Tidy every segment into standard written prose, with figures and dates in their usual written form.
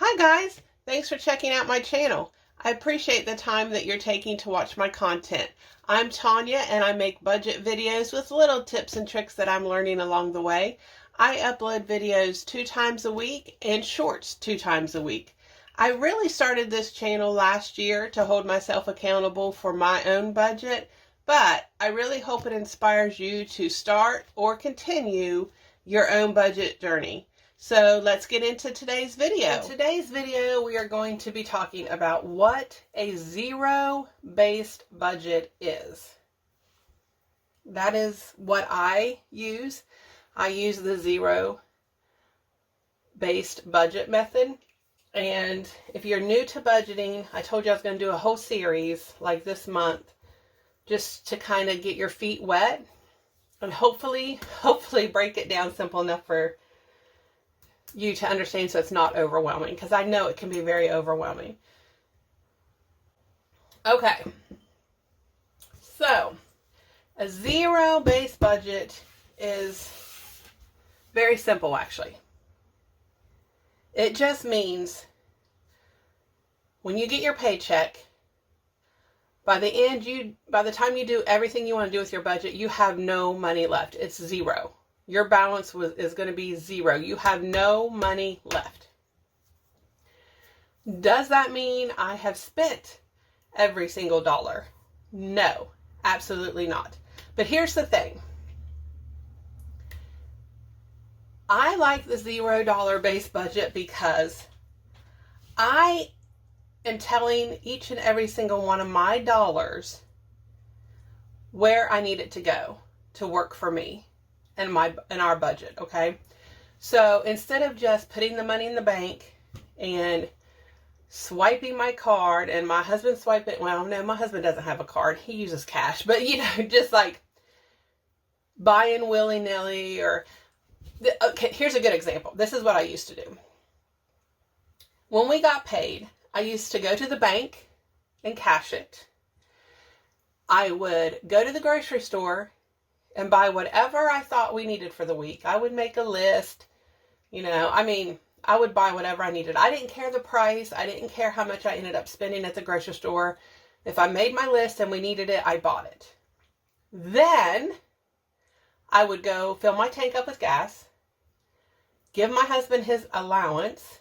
Hi guys, thanks for checking out my channel. I appreciate the time that you're taking to watch my content. I'm Tanya and I make budget videos with little tips and tricks that I'm learning along the way. I upload videos 2 times a week and shorts 2 times a week. I really started this channel last year to hold myself accountable for my own budget, but I really hope it inspires you to start or continue your own budget journey. So let's get into today's video. In today's video, we are going to be talking about what a zero-based budget is. That is what I use. I use the zero-based budget method. And if you're new to budgeting, I told you I was going to do a whole series like this month just to kind of get your feet wet and hopefully break it down simple enough for you to understand so it's not overwhelming, because I know it can be very overwhelming. Okay, so a zero-based budget is very simple actually. It just means when you get your paycheck, by the time you do everything you want to do with your budget, you have no money left. It's zero. Your balance is going to be zero. You have no money left. Does that mean I have spent every single dollar? No, absolutely not. But here's the thing. I like the $0 base budget because I am telling each and every single one of my dollars where I need it to go to work for me and our budget, okay? So instead of just putting the money in the bank and swiping my card and my husband swipe it, well, no, my husband doesn't have a card. He uses cash, but just like buying willy-nilly okay, here's a good example. This is what I used to do. When we got paid, I used to go to the bank and cash it. I would go to the grocery store and buy whatever I thought we needed for the week. I would make a list, I would buy whatever I needed. I didn't care the price. I didn't care how much I ended up spending at the grocery store. If I made my list and we needed it, I bought it. Then I would go fill my tank up with gas, give my husband his allowance,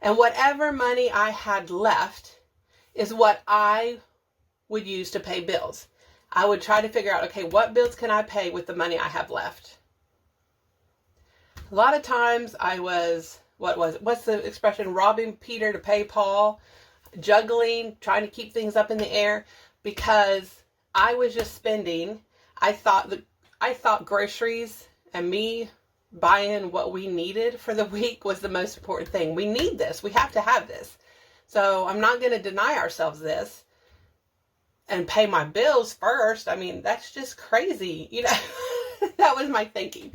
and whatever money I had left is what I would use to pay bills. I would try to figure out, okay, what bills can I pay with the money I have left? A lot of times I was, what's the expression? Robbing Peter to pay Paul, juggling, trying to keep things up in the air because I was just spending. I thought groceries and me buying what we needed for the week was the most important thing. We need this. We have to have this. So I'm not going to deny ourselves this and pay my bills first. I mean, that's just crazy. That was my thinking.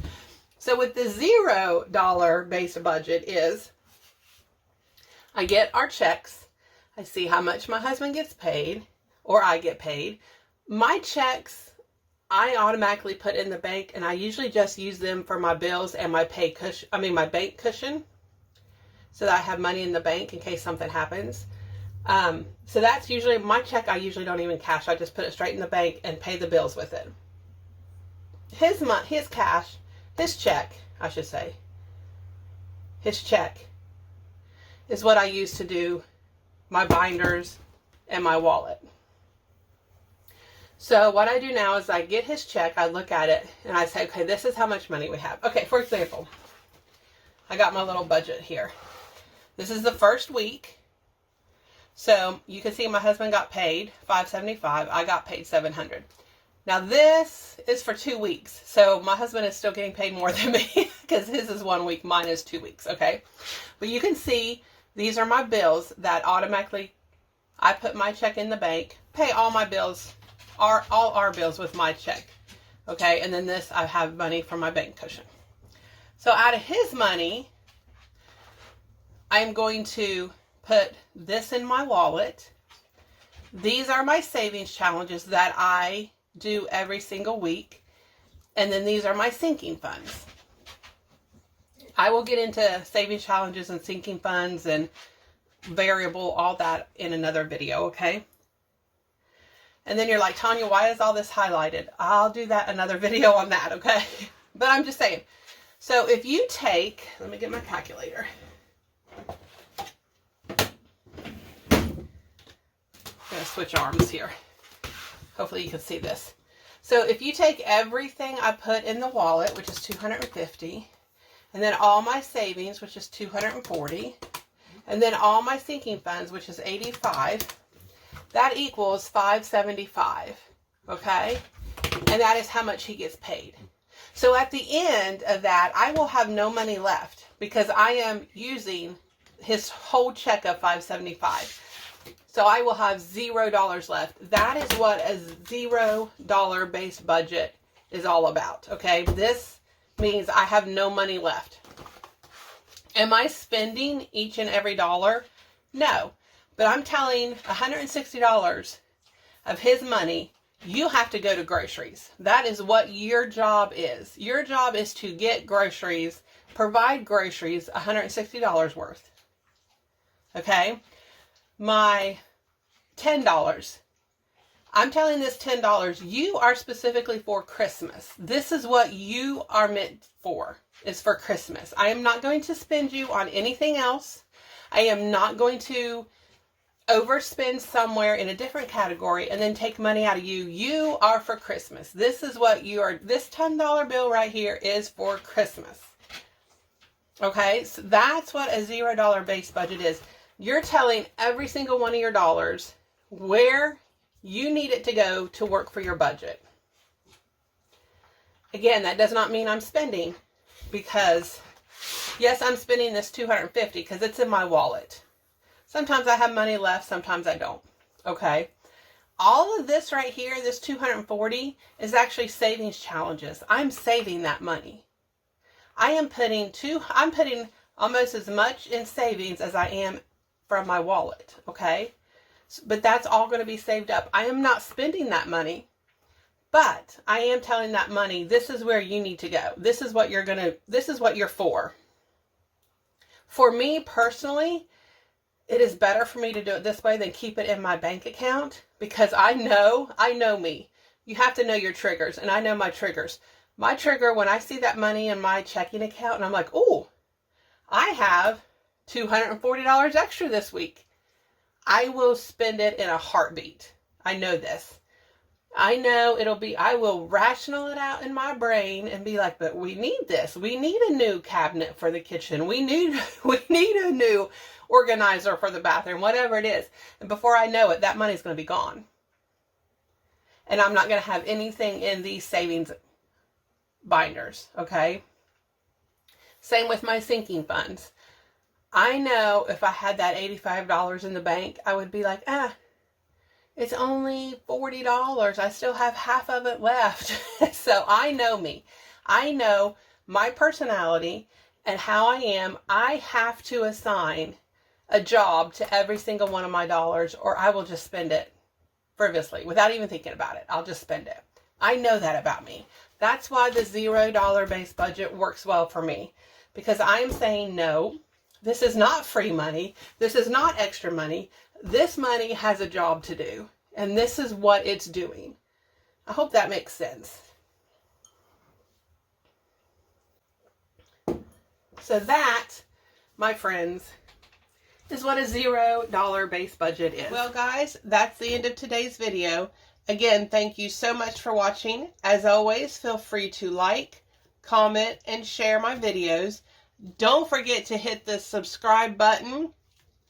So with the $0 base budget is, I get our checks. I see how much my husband gets paid or I get paid. My checks, I automatically put in the bank, and I usually just use them for my bills and my my bank cushion, so that I have money in the bank in case something happens. So that's usually my check. I usually don't even cash. I just put it straight in the bank and pay the bills with it. His check is what I use to do my binders and my wallet. So what I do now is I get his check, I look at it, and I say, okay, this is how much money we have. Okay, for example, I got my little budget here. This is the first week. So you can see my husband got paid $575. I got paid $700. Now this is for 2 weeks. So my husband is still getting paid more than me because his is 1 week, mine is 2 weeks, okay? But you can see these are my bills that automatically, I put my check in the bank, pay all my bills, all our bills with my check, okay? And then this, I have money for my bank cushion. So out of his money, I'm going to put this in my wallet. These are my savings challenges that I do every single week. And then these are my sinking funds. I will get into savings challenges and sinking funds and variable, all that in another video, okay? And then you're like, Tanya, why is all this highlighted? I'll do that another video on that, okay? But I'm just saying. So if you take, let me get my calculator. I'm going to switch arms here. Hopefully you can see this. So if you take everything I put in the wallet, which is $250, and then all my savings, which is $240, and then all my sinking funds, which is $85, that equals $575, okay? And that is how much he gets paid. So at the end of that, I will have no money left because I am using his whole check of $575. So I will have $0 left. That is what a $0 base budget is all about, okay? This means I have no money left. Am I spending each and every dollar? No. But I'm telling $160 of his money, you have to go to groceries. That is what your job is. Your job is to get groceries, provide groceries, $160 worth. Okay? My $10. I'm telling this $10, you are specifically for Christmas. This is what you are meant for, is for Christmas. I am not going to spend you on anything else. I am not going to overspend somewhere in a different category and then take money out of you. You are for Christmas. This is what you are. This $10 bill right here is for Christmas. Okay, so that's what a $0 base budget is. You're telling every single one of your dollars where you need it to go to work for your budget. Again, that does not mean I'm spending, because yes, I'm spending this $250 because it's in my wallet. Sometimes I have money left, sometimes I don't. Okay. All of this right here, this $240, is actually savings challenges. I'm saving that money. I'm putting almost as much in savings as I am from my wallet. Okay. But that's all going to be saved up. I am not spending that money, but I am telling that money, this is where you need to go. This is what you're for. For me personally, it is better for me to do it this way than keep it in my bank account, because I know me. You have to know your triggers, and I know my triggers. My trigger, when I see that money in my checking account and I'm like, oh, I have $240 extra this week, I will spend it in a heartbeat. I know this. I know I will rational it out in my brain and be like, but we need this. We need a new cabinet for the kitchen. We need a new organizer for the bathroom, whatever it is. And before I know it, that money's going to be gone. And I'm not going to have anything in these savings binders, okay? Same with my sinking funds. I know if I had that $85 in the bank, I would be like, it's only $40. I still have half of it left. So I know me. I know my personality and how I am. I have to assign a job to every single one of my dollars, or I will just spend it frivolously without even thinking about it. I'll just spend it. I know that about me. That's why the $0 base budget works well for me, because I'm saying, no, this is not free money. This is not extra money. This money has a job to do, and this is what it's doing. I hope that makes sense. So that, my friends, is what a $0 base budget is. Well, guys, that's the end of today's video. Again, thank you so much for watching. As always, feel free to like, comment, and share my videos. Don't forget to hit the subscribe button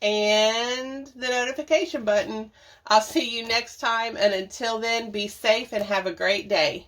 and the notification button. I'll see you next time, and until then, be safe and have a great day.